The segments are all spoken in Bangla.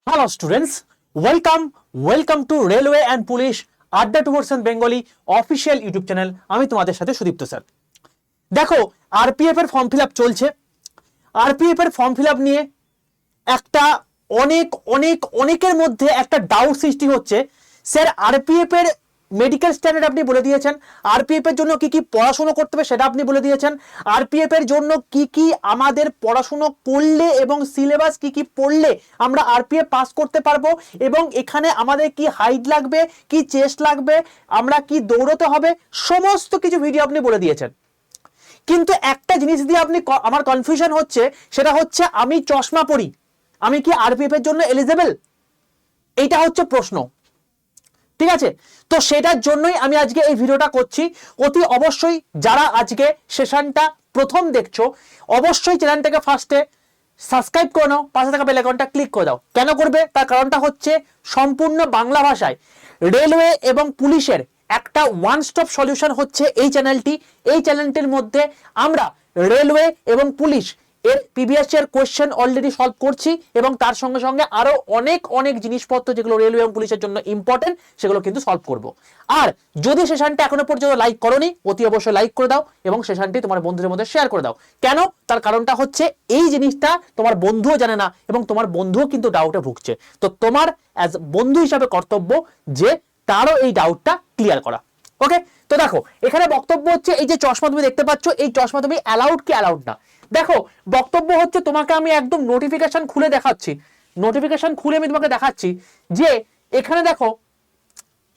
Hello students, welcome to Railway and Police Adda Towards Bengali official YouTube channel. আমি তোমাদের সাথে সুদীপ্ত স্যার। দেখো আরপিএফ এর ফর্ম ফিলআপ চলছে। আরপিএফ এর ফর্ম ফিলআপ নিয়ে একটা অনেকের মধ্যে একটা ডাউট সৃষ্টি হচ্ছে। স্যার আরপিএফ এর মেডিকেল স্ট্যান্ডার্ড আপনি বলে দিয়েছেন, আরপিএফ এর জন্য কি কি পড়াশোনা করতে হবে সেটা আপনি বলে দিয়েছেন, আরপিএফ এর জন্য কি কি আমাদের পড়াশোনা করলে এবং সিলেবাস কি কি পড়লে আমরা আরপিএফ পাস করতে পারবো, এবং এখানে আমাদের কি হাইট লাগবে, কি চেস্ট লাগবে, আমরা কি দৌড়তে হবে, সমস্ত কিছু ভিডিও আপনি বলে দিয়েছেন। কিন্তু একটা জিনিস দিয়ে আমার কনফিউশন হচ্ছে, সেটা হচ্ছে আমি চশমা পরি, আমি কি আরপিএফ এর জন্য এলিজেবল? এইটা হচ্ছে প্রশ্ন। ঠিক আছে, তো সেটার জন্যই আমি আজকে এই ভিডিওটা করছি। অতি অবশ্যই যারা আজকে সেশনটা প্রথম দেখছো, অবশ্যই চ্যানেলটাকে ফার্স্টে সাবস্ক্রাইব করে নাও, পাশে থাকা বেল আইকনটা ক্লিক করে দাও। কেন করবে? তার কারণটা হচ্ছে সম্পূর্ণ বাংলা ভাষায় রেলওয়ে এবং পুলিশের একটা ওয়ান স্টপ সলিউশন হচ্ছে এই চ্যানেলটি। এই চ্যানেলটির মধ্যে আমরা রেলওয়ে এবং পুলিশ এর previous year question already solve করছি, এবং তার সঙ্গে সঙ্গে আরো অনেক জিনিসপত্র যেগুলো রেলওয়ে এবং পুলিশের জন্য ইম্পর্টেন্ট সেগুলো কিন্তু সলভ করব। আর যদি সেশনটা এখনো পর্যন্ত লাইক করোনি, অতি অবশ্যই লাইক করে দাও এবং সেশনটি তোমার বন্ধুদের মধ্যে শেয়ার করে দাও। কেন? তার কারণটা হচ্ছে এই জিনিসটা তোমার বন্ধুও জানে না এবং তোমার বন্ধুও কিন্তু ডাউটে ভুগছে। তো তোমার অ্যাজ বন্ধু হিসাবে কর্তব্য যে তারও এই ডাউটটা ক্লিয়ার করা। ওকে, তো দেখো এখানে বক্তব্য হচ্ছে এই যে চশমা তুমি দেখতে পাচ্ছ, এই চশমা তুমি অ্যালাউড কি অ্যালাউড না। দেখো বক্তব্য হচ্ছে, তোমাকে আমি একদম নোটিফিকেশন খুলে দেখাচ্ছি, আমি তোমাকে দেখাচ্ছি যে এখানে দেখো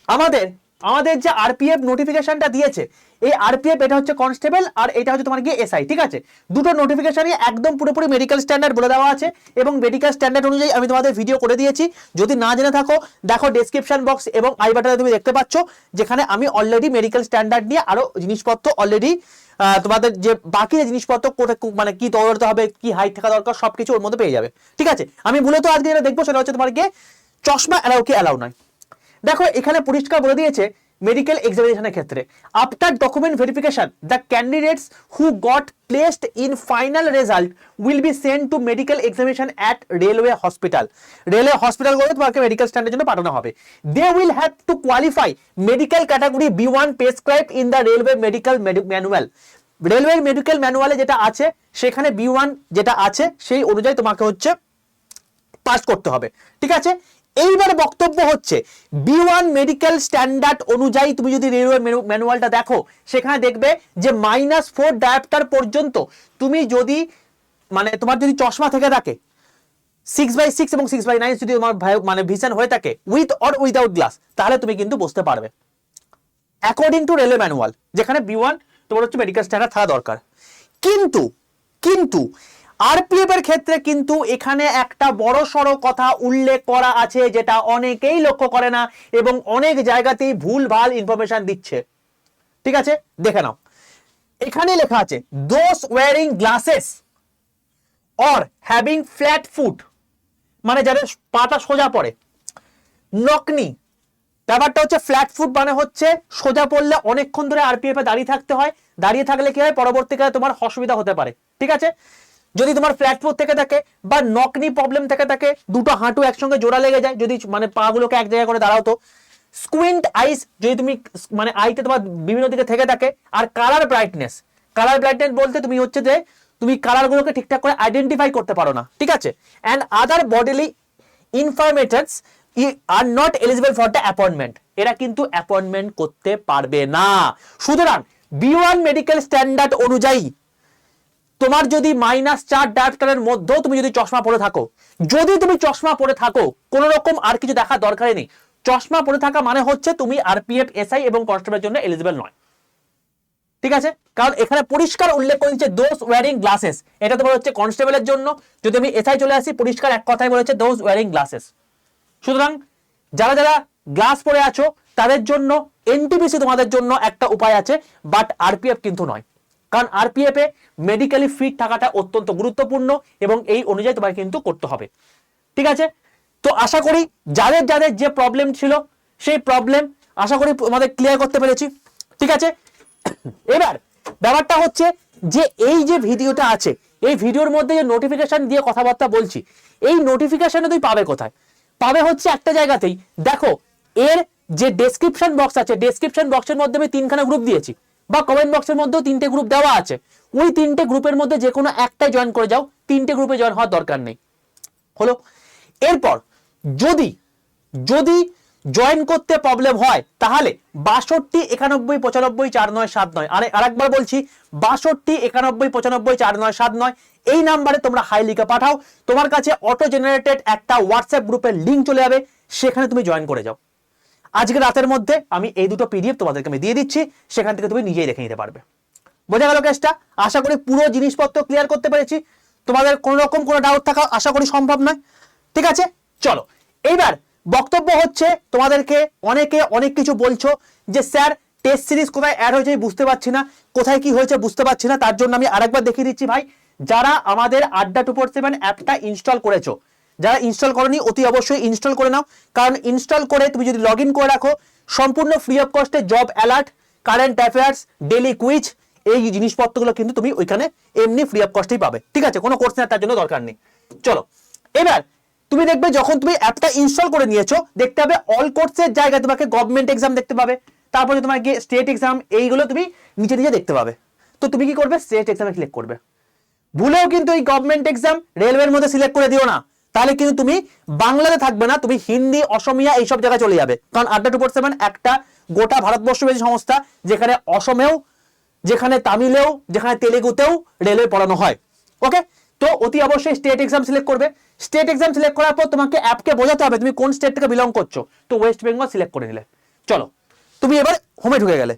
আমাদের যে আরপিএফ নোটিফিকেশনটা দিয়েছে, এই আরপিএফ এটা হচ্ছে কনস্টেবল আর এটা হচ্ছে তোমার গিয়ে এসআই। ঠিক আছে, দুটো নোটিফিকেশনই একদম পুরোপুরি মেডিকেল স্ট্যান্ডার্ড বলে দেওয়া আছে, এবং মেডিকেল স্ট্যান্ডার্ড অনুযায়ী আমি তোমাদের ভিডিও করে দিয়েছি। যদি না জেনে থাকো দেখো ডেসক্রিপশন বক্স এবং আই বাটনে তুমি দেখতে পাচ্ছ, যেখানে আমি অলরেডি মেডিকেল স্ট্যান্ডার্ড নিয়ে আরো জিনিসপত্র অলরেডি তোমাদের যে বাকি যে জিনিসপত্র মানে কি দৌড়াতে হবে, কি হাইট থাকা দরকার, সবকিছু ওর মধ্যে পেয়ে যাবে। ঠিক আছে, আমি মূলত আজকে যেটা দেখবো সেটা হচ্ছে তোমার গিয়ে চশমা অ্যালাউ কি অ্যালাউ নয়। দেখো এখানে পরিষ্কার বলে দিয়েছে মেডিকেল এক্সামিনেশনের ক্ষেত্রে, after document verification the candidates who got placed in final result will be send to medical examination at railway hospital. Railway হসপিটালগুলো তোমাকে মেডিকেল স্ট্যান্ডের জন্য পাঠানো হবে। They will have to qualify medical category B1 prescribed in the railway medical manual. Railway medical ম্যানুয়ালে যেটা আছে সেখানে B1 যেটা আছে সেই অনুযায়ী তোমাকে হচ্ছে পাস করতে হবে। ঠিক আছে, এইবার বক্তব্য হচ্ছে B1 মেডিকেল স্ট্যান্ডার্ড অনুযায়ী তুমি যদি রেলওয়ে ম্যানুয়ালটা দেখো, সেখানে দেখবে যে -4 ডায়াপ্টার পর্যন্ত তুমি যদি মানে তোমার যদি চশমা থেকে থাকে 6/6 এবং 6/9 যদি তোমার মানে ভিশন হয়ে থাকে উইথ অর উইদাউট গ্লাস, তাহলে তুমি কিন্তু বুঝতে পারবে অ্যাকর্ডিং টু রেলওয়ে ম্যানুয়াল, যেখানে B1 তোমার হচ্ছে মেডিকেল স্ট্যান্ডার্ড থাকা দরকার। কিন্তু আরপিএফ এর ক্ষেত্রে কিন্তু এখানে একটা বড় সড়ো কথা উল্লেখ করা আছে, যেটা অনেকেই লক্ষ্য করে না এবং অনেক জায়গাতেই ভুলভাল ইনফরমেশন দিচ্ছে। ঠিক আছে, দেখে নাও, এখানে লেখা আছে those wearing glasses or having flat foot, মানে যাদের পাটা সোজা পড়ে, নকনি, ব্যাপারটা হচ্ছে ফ্ল্যাট ফুট মানে হচ্ছে সোজা পড়লে অনেকক্ষণ ধরে আরপিএফ এ দাঁড়িয়ে থাকতে হয়, দাঁড়িয়ে থাকলে কি হয় পরবর্তীকালে তোমার অসুবিধা হতে পারে। ঠিক আছে, যদি তোমার ফ্ল্যাট ফুট থেকে থাকে বা নকনি প্রবলেম থেকে থাকে, দুটো হাঁটু একসঙ্গে জোড়া লেগে যায়, যদি মানে পা গুলোকে এক জায়গায় করে দাঁড়াও, তো স্কুইন্ট আইস যদি তুমি মানে আইতে তোমার বিভিন্ন দিকে থেকে থাকে, আর কালার ব্রাইটনেস বলতে তুমি হচ্ছে যে তুমি কালার গুলোকে ঠিকঠাক করে আইডেন্টিফাই করতে পারো না। ঠিক আছে, অ্যান্ড আদার বডিলি ইনফরমেটরস are not eligible for the appointment, এরা কিন্তু অ্যাপয়েন্টমেন্ট করতে পারবে না। সুতরাং B1 মেডিকেল স্ট্যান্ডার্ড অনুযায়ী তোমার যদি -4 ডায়াপ্টারের মধ্যেও তুমি যদি চশমা পরে থাকো, কোনো রকম আর কিছু দেখার দরকারই নেই। চশমা পরে থাকা মানে হচ্ছে তুমি আরপিএফ, এসআই এবং কনস্টেবলের জন্য এলিজিবল নয়। ঠিক আছে, কারণ এখানে পরিষ্কার উল্লেখ করে দিচ্ছে দোজ ওয়ারিং গ্লাসেস, এটা তোমার হচ্ছে কনস্টেবলের জন্য। যদি আমি এসআই চলে আসি, পরিষ্কার এক কথাই বলেছে দোজ ওয়ারিং গ্লাসেস। সুতরাং যারা গ্লাস পরে আছো তাদের জন্য এনটিপিসি তোমাদের জন্য একটা উপায় আছে, বাট আরপিএফ কিন্তু নয়, কারণ আরপিএফ এ মেডিকেলি ফিট থাকাটা অত্যন্ত গুরুত্বপূর্ণ এবং এই অনুযায়ী তোমাকে কিন্তু করতে হবে। ঠিক আছে, তো আশা করি যাদের যে প্রবলেম ছিল সেই প্রবলেম আশা করি আমাদের ক্লিয়ার করতে পেরেছি। ঠিক আছে, এবার ব্যাপারটা হচ্ছে যে এই যে ভিডিওটা আছে, এই ভিডিওর মধ্যে যে নোটিফিকেশন দিয়ে কথাবার্তা বলছি, এই নোটিফিকেশনে তুই পাবে কোথায়? পাবে হচ্ছে একটা জায়গাতেই। দেখো এর যে ডেসক্রিপশন বক্স আছে, ডেসক্রিপশন বক্সের মধ্যে আমি তিনখানা গ্রুপ দিয়েছি, বা কমেন্ট বক্সের মধ্যেও তিনটে গ্রুপ দেওয়া আছে। ওই তিনটে গ্রুপের মধ্যে যে কোনো একটাই জয়েন করে যাও, তিনটে গ্রুপে জয়েন হওয়ার দরকার নেই। হলো। এরপর যদি যদি জয়েন করতে প্রবলেম হয় তাহলে 62 91 95 4979, আরেকবার বলছি 62 91 95 4979 এই নাম্বারে তোমরা হাই লিখে পাঠাও। তোমার কাছে অটো জেনারেটেড একটা হোয়াটসঅ্যাপ গ্রুপের লিঙ্ক চলে যাবে, সেখানে তুমি জয়েন করে যাও। আজকে রাতের মধ্যে আমি এই দুটো পিডিএফ তোমাদেরকে আমি দিয়ে দিচ্ছি, সেখান থেকে তুমি নিজেই দেখে নিতে পারবে। বোঝা গেল কেসটা? আশা করি পুরো জিনিসপত্র ক্লিয়ার করতে পেরেছি। তোমাদের কোনো রকম কোনো ডাউট থাকা আশা করি সম্ভব নয়। ঠিক আছে, চলো এইবার বক্তব্য হচ্ছে, তোমাদেরকে অনেকে অনেক কিছু বলছো যে স্যার টেস্ট সিরিজ কোথায় অ্যাড হয়েছে বুঝতে পারছি না, কোথায় কি হয়েছে বুঝতে পারছি না। তার জন্য আমি আরেকবার দেখিয়ে দিচ্ছি ভাই, যারা আমাদের আড্ডা 247 অ্যাপটা ইনস্টল করেছো, যারা ইনস্টল করনি অতি অবশ্যই ইনস্টল করে নাও। কারণ ইনস্টল করে তুমি যদি লগ ইন করে রাখো, সম্পূর্ণ ফ্রি অফ কস্টে job alert, current affairs, daily quiz, এই জিনিসপত্রগুলো কিন্তু তুমি ওইখানে এমনি ফ্রি অফ কস্টেই পাবে। ঠিক আছে, কোনো কোর্স নেওয়ার তার জন্য দরকার নেই। চলো এবার তুমি দেখবে যখন তুমি অ্যাপটা ইনস্টল করে নিয়েছো, দেখতে হবে অল কোর্সের জায়গায় তোমাকে গভর্নমেন্ট এক্সাম দেখতে পাবে, তারপরে তোমাকে স্টেট এক্সাম, এইগুলো তুমি নিচে নিচে দেখতে পাবে। তো তুমি কি করবে? স্টেট এক্সামে ক্লিক করবে। ভুলেও কিন্তু এই গভর্নমেন্ট এক্সাম রেলওয়ের মধ্যে সিলেক্ট করে দিও না, তাহলে কিন্তু তুমি বাংলাতে থাকবে না, তুমি হিন্দি, অসমিয়া এইসব জায়গায় চলে যাবে। কারণ আড্ডা 247 একটা গোটা ভারতবর্ষব্যাপী সংস্থা, যেখানে অসমেও, যেখানে তামিলেও, যেখানে তেলেগুতেও রেলওয়ে পড়ানো হয়। ওকে, তো অতি অবশ্যই স্টেট এক্সাম সিলেক্ট করবে। স্টেট এক্সাম সিলেক্ট করার পর তোমাকে অ্যাপকে বোঝাতে হবে তুমি কোন স্টেট থেকে বিলং করছো। তো ওয়েস্ট বেঙ্গল সিলেক্ট করে নিলে, চলো তুমি এবার হোমে ঢুকে গেলে।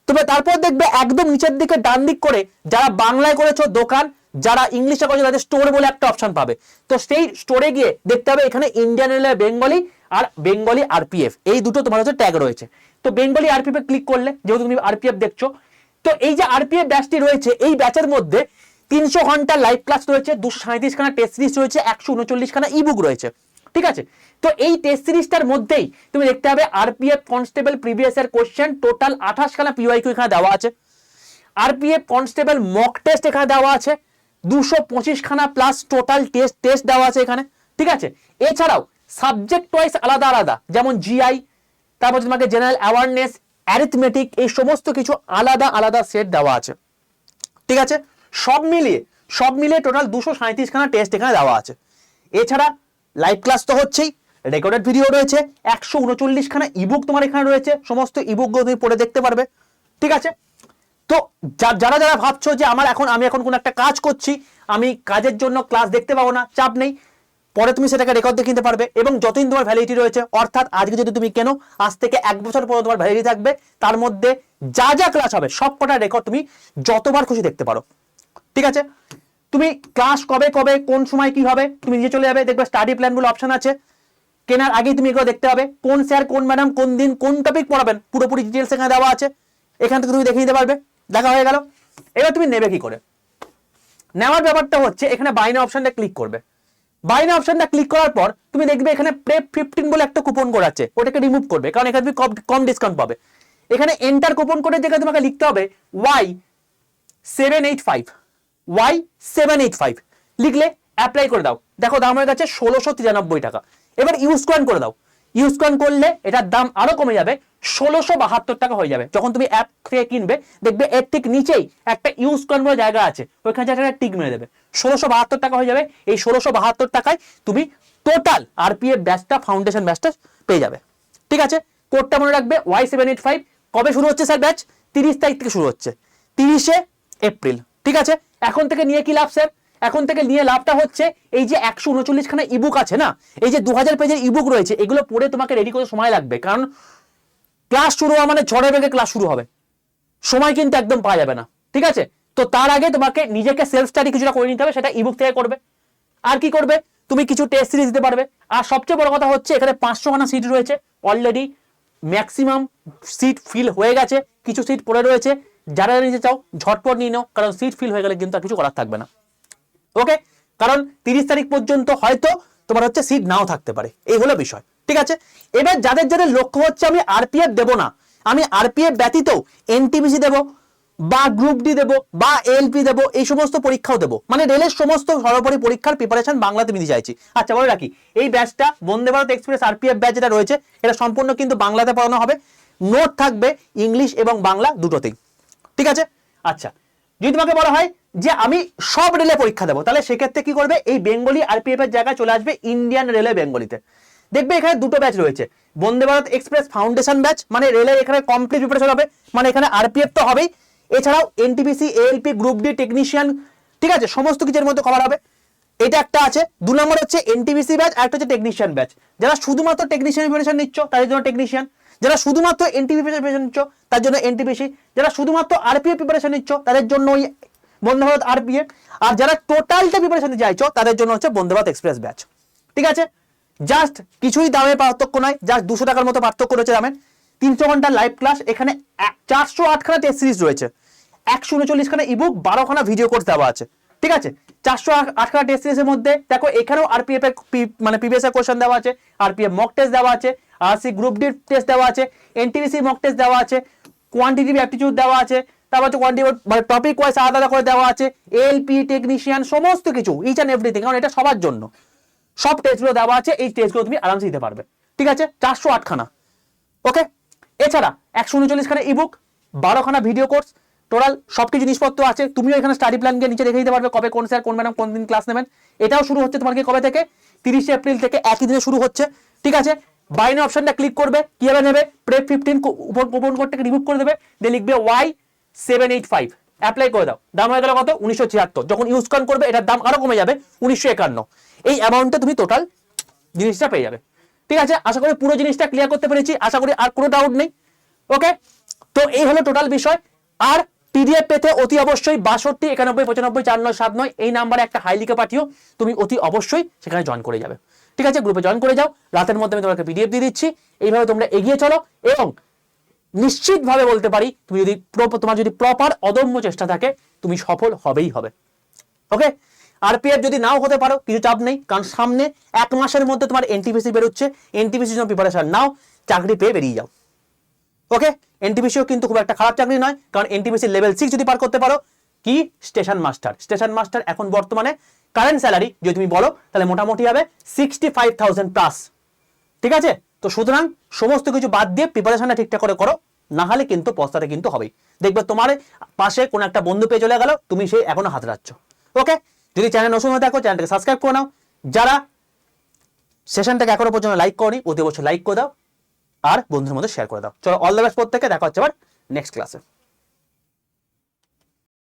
তবে তারপর দেখবে একদম নিচের দিকে ডান দিক করে যারা বাংলায় করেছো দোকান, যারা ইংলিশে করেছো তাদের স্টোর বলে একটা অপশন পাবে। তো সেই স্টোরে গিয়ে দেখতে হবে এখানে ইন্ডিয়ান রেলওয়ে বেঙ্গলি আর বেঙ্গলি আরপিএফ, এই দুটো তোমার হচ্ছে ট্যাগ রয়েছে। তো বেঙ্গলি আরপিএফ এ ক্লিক করলে, যেহেতু তুমি আরপিএফ দেখছো, তো এই যে আরপিএফ ব্যাচটি রয়েছে, এই ব্যাচের মধ্যে 300 ঘন্টা লাইভ ক্লাস রয়েছে, 237 খানা টেস্ট সিরিজ রয়েছে, 139 খানা ইবুক রয়েছে। ঠিক আছে, তো এই টেস্ট সিরিজটার মধ্যেই তুমি দেখতে হবে RPF constable previous year question total 28 খানা পিওয়াইকিউ এখানে দেওয়া আছে। আরপিএফ কনস্টেবল মক টেস্ট এখানে দেওয়া আছে 225 খানা প্লাস টোটাল টেস্ট দেওয়া আছে এখানে। ঠিক আছে, এছাড়াও সাবজেক্ট ওয়াইজ আলাদা আলাদা, যেমন জিআই, তারপর তোমাকে জেনারেল অ্যাওয়ারনেস, অ্যারিথমেটিক, এই সমস্ত কিছু আলাদা আলাদা সেট দেওয়া আছে। ঠিক আছে, সব মিলিয়ে টোটাল 237 খানা টেস্ট এখানে দেওয়া আছে। এছাড়া লাইভ ক্লাস তো হচ্ছেই, রেকর্ডেড ভিডিও রয়েছে, 139 খানা ইবুক তোমার এখানে রয়েছে, সমস্ত ইবুকগুলো তুমি পড়ে দেখতে পারবে। ঠিক আছে, তো যারা যারা ভাবছো যে আমি এখন কোন একটা কাজ করছি, আমি কাজের জন্য ক্লাস দেখতে পাবো না, চাপ নেই, পরে তুমি সেটাকে রেকর্ড দেখে নিতে পারবে। এবং যতদিন তোমার ভ্যালিডিটি রয়েছে, অর্থাৎ আজকে যদি তুমি কেনো, আজ থেকে 1 বছর পর্যন্ত তোমার ভ্যালিডিটি থাকবে, তার মধ্যে যা যা ক্লাস হবে সব কটা রেকর্ড তুমি যতবার খুশি দেখতে পারো। ঠিক আছে, তুমি ক্লাস কবে কবে কোন সময় কি হবে তুমি নিজে চলে যাবে, দেখবে স্টাডি প্ল্যান গুলো অপশন আছে, কেনার আগেই তুমি এগুলো দেখতে হবে, কোন স্যার কোন ম্যাডাম কোন দিন কোন টপিক পড়াবেন পুরোপুরি ডিটেলস এখানে দেওয়া আছে, এখান থেকে তুমি দেখে নিতে পারবে। দেখা হয়ে গেল। এবার তুমি নেবে কি করে? নেওয়ার ব্যাপারটা হচ্ছে এখানে বাইনা অপশনটা ক্লিক করবে। বাইনা অপশনটা ক্লিক করার পর তুমি দেখবে এখানে প্রেপ 15 বলে একটা কুপন কোড আছে, ওটাকে রিমুভ করবে, কারণ এখানে তুমি কম ডিসকাউন্ট পাবে। এখানে এন্টার কুপন কোডের জায়গায় তোমাকে লিখতে হবে Y785 লিখলে অ্যাপ্লাই করে দাও। দেখো দাম হয়ে গেছে 1693 টাকা। এবার ইউজ কয়েন করে দাও। ইউজ কয়েন করলে এটার দাম আরো কমে যাবে, 1672 টাকা হয়ে যাবে। যখন তুমি অ্যাপ থেকে কিনবে দেখবে এর ঠিক নিচেই একটা ইউজ কয়েন বলে জায়গা আছে, ওইখানে একটা টিক মেরে দেবে, 1672 টাকা হয়ে যাবে। এই 1672 টাকায় তুমি টোটাল আরপিএফ ব্যাচটা, ফাউন্ডেশন ব্যাচটা পেয়ে যাবে। ঠিক আছে, কোডটা মনে রাখবে Y785। কবে শুরু হচ্ছে স্যার ব্যাচ? 30 তারিখ থেকে শুরু হচ্ছে, 30শে এপ্রিল। ঠিক আছে, এখন থেকে নিয়ে কি লাভ স্যার? এখন থেকে নিয়ে লাভটা হচ্ছে এই যে 139 খানা ইবুক আছে না, এই যে 2000 পেজের ইবুক রয়েছে, এগুলো পড়ে তোমাকে রেডি করতে সময় লাগবে। কারণ ক্লাস শুরু হওয়া মানে ঝড়ের বেগে ক্লাস শুরু হবে, সময় কিন্তু একদম পাওয়া যাবে না। ঠিক আছে, তো তার আগে তোমাকে নিজেকে সেলফ স্টাডি কিছুটা করে নিতে হবে, সেটা ইবুক থেকে করবে। আর কি করবে? তুমি কিছু টেস্ট সিরিজ দিতে পারবে। আর সবচেয়ে বড় কথা হচ্ছে এখানে 500 খানা সিট রয়েছে, অলরেডি ম্যাক্সিমাম সিট ফিল হয়ে গেছে, কিছু সিট পড়ে রয়েছে। যারা নিতে চাও ঝটপট নিয়ে নাও, কারণ সিট ফিল হয়ে গেলে কিন্তু আর কিছু করার থাকবে না। ওকে, কারণ 30 তারিখ পর্যন্ত হয়তো তোমার হচ্ছে সিট নাও থাকতে পারে, এই হলো বিষয়। ঠিক আছে, এবার যাদের যাদের লক্ষ্য হচ্ছে আমি আরপিএফ দেবো না, আমি আরপিএফ ব্যতীত এনটিপিসি দেবো, বা গ্রুপ ডি দেবো বা এলপি দেবো, এই সমস্ত পরীক্ষাও দেবো, মানে রেলের সমস্ত সর্বোপরি পরীক্ষার প্রিপারেশন বাংলাতে নিতে চাইছি। আচ্ছা বলে রাখি, এই ব্যাচটা Vande Bharat express RPF batch যেটা রয়েছে, এটা সম্পূর্ণ কিন্তু বাংলাতে পড়ানো হবে, নোট থাকবে ইংলিশ এবং বাংলা দুটোতেই, ঠিক আছে। আচ্ছা, যদি তোমাকে বলা হয় যে আমি সব রেলে পরীক্ষা দেবো, তাহলে সেক্ষেত্রে কি করবে, এই বেঙ্গলি আরপিএফ এর জায়গায় চলে আসবে ইন্ডিয়ান রেলওয়ে বেঙ্গলিতে। দেখবে এখানে দুটো ব্যাচ রয়েছে, Vande Bharat express foundation batch, মানে রেলের এখানে কমপ্লিট প্রিপারেশন হবে, মানে এখানে আরপিএফ তো হবেই, এছাড়াও NTPC, ALP, group D, technician, ঠিক আছে, সমস্ত কিছুর মধ্যে কভার হবে। এটা একটা আছে। 2 নম্বর হচ্ছে এনটিপিসি ব্যাচ, আর একটা হচ্ছে টেকনিশিয়ান ব্যাচ। যারা শুধুমাত্র টেকনিশিয়ান প্রিপারেশন নিচ্ছ তাদের জন্য টেকনিশিয়ান, যারা শুধুমাত্র এনটিপিসি প্রিপারেশন নিচ্ছ তার জন্য এনটিপিসি, যারা শুধুমাত্র আরপিএফ প্রিপারেশন নিচ্ছ তাদের জন্য ওই বন্দে ভারত আরপিএফ, আর যারা টোটালটা প্রিপারেশন নিতে চাইছো তাদের জন্য হচ্ছে বন্দে ভারত এক্সপ্রেস ব্যাচ, ঠিক আছে। জাস্ট কিছুই দামের পার্থক্য নয়, জাস্ট 200 টাকার মতো পার্থক্য রয়েছে দামের। 300 ঘন্টার লাইভ ক্লাস, এখানে 408 খানা টেস্ট সিরিজ রয়েছে, 139 খানা ইবুক, 12 খানা ভিডিও কোর্স দেওয়া আছে, ঠিক আছে। 408 খানা টেস্ট সিরিজের মধ্যে দেখো এখানেও আরপিএফ এর মানে প্রিভিয়াস এর কোশ্চেন দেওয়া আছে, আরপিএফ মক টেস্ট দেওয়া আছে, আরসি গ্রুপ ডি টেস্ট দেওয়া আছে, এনটিপিসি মক টেস্ট দেওয়া আছে, কোয়ান্টিটিভ অ্যাপটিটিউড দেওয়া আছে, তারপর হচ্ছে কোয়ান্টিটিভ মানে টপিক ওয়াইজ আলাদা আলাদা করে দেওয়া আছে, এলপি, টেকনিশিয়ান, সমস্ত কিছু ইচ অ্যান্ড এভরিথিং, কারণ এটা সবার জন্য সব টেস্টগুলো দেওয়া আছে, এই টেস্টগুলো তুমি আরামসে দিতে পারবে, ঠিক আছে। 408 খানা, ওকে। এছাড়া 139 খানা ইবুক, 12 খানা ভিডিও কোর্স, টোটাল সবকিছু জিনিসপত্র আছে। তুমিও এখানে স্টাডি প্ল্যান গিয়ে নিচে দেখে দিতে পারবে কবে কোন স্যার কোন ম্যাডাম কোন দিন ক্লাস নেবেন। এটাও শুরু হচ্ছে তোমার কি কবে থেকে, 30 এপ্রিল থেকে, একই দিনে শুরু হচ্ছে, ঠিক আছে। বাইনে অপশনটা ক্লিক করবে, কিভাবে নেবে, প্রেপ 15 কুপন কোডটাকে রিমুভ করে দেবে, দিয়ে লিখবে Y785, অ্যাপ্লাই করে দাও। দাম হয়ে গেল কত, 1976। যখন ইউজ করবে এটার দাম আরো কমে যাবে 1951। এই অ্যামাউন্টে তুমি টোটাল জিনিসটা পেয়ে যাবে, ঠিক আছে। আশা করি পুরো জিনিসটা ক্লিয়ার করতে পেরেছি, আশা করি আর কোনো ডাউট নেই, ওকে। তো এই হলো টোটাল বিষয়। আর পিডিএফ পেতে অতি অবশ্যই 62 91 95 4979 এই নাম্বারে একটা হাই লিখে পাঠিও, তুমি অতি অবশ্যই সেখানে জয়েন করে যাবে, ঠিক আছে। গ্রুপে জয়েন করে যাও, রাতের মধ্যে আমি তোমাকে পিডিএফ দিয়ে দিচ্ছি। এইভাবে তোমরা এগিয়ে চলো, এবং নিশ্চিতভাবে বলতে পারি তুমি যদি তোমার যদি প্রপার অদম্য চেষ্টা থাকে তুমি সফল হবেই হবে, ওকে। আরপিএফ যদি নাও হতে পারো কিছু চাপ নেই, কারণ সামনে 1 মাসের মধ্যে তোমার এনটিপিসি বেরোচ্ছে, এনটিপিসির জন্য প্রিপারেশন নাও, চাকরি পেয়ে বেরিয়ে যাও, ওকে। এনটিপিসিও কিন্তু খুব একটা খারাপ চাকরি নয়, কারণ এনটিপিসি লেভেল 6 যদি পার করতে পারো, কি স্টেশন মাস্টার এখন বর্তমানে কারেন্ট স্যালারি যদি তুমি বলো তাহলে মোটামুটি হবে 65,000 প্লাস, ঠিক আছে। তো সুতরাং সমস্ত কিছু বাদ দিয়ে প্রিপারেশনটা ঠিকঠাক করে করো, না হলে কিন্তু পস্তাতে কিন্তু হবেই। দেখবে তোমার পাশে কোনো একটা বন্ধু পেয়ে চলে গেল, তুমি সেই এখনো হাত রাখছ, ওকে। যদি চ্যানেল নতুন হয়ে থাকো চ্যানেলটাকে সাবস্ক্রাইব করে নাও, যারা সেশনটাকে এখনো পর্যন্ত লাইক করনি অতি অবশ্যই লাইক করে দাও, আর বন্ধুদের মধ্যে শেয়ার করে দাও। চলো, অল দ্য বেস্ট প্রত্যেককে, দেখা হচ্ছে আবার নেক্সট ক্লাসে।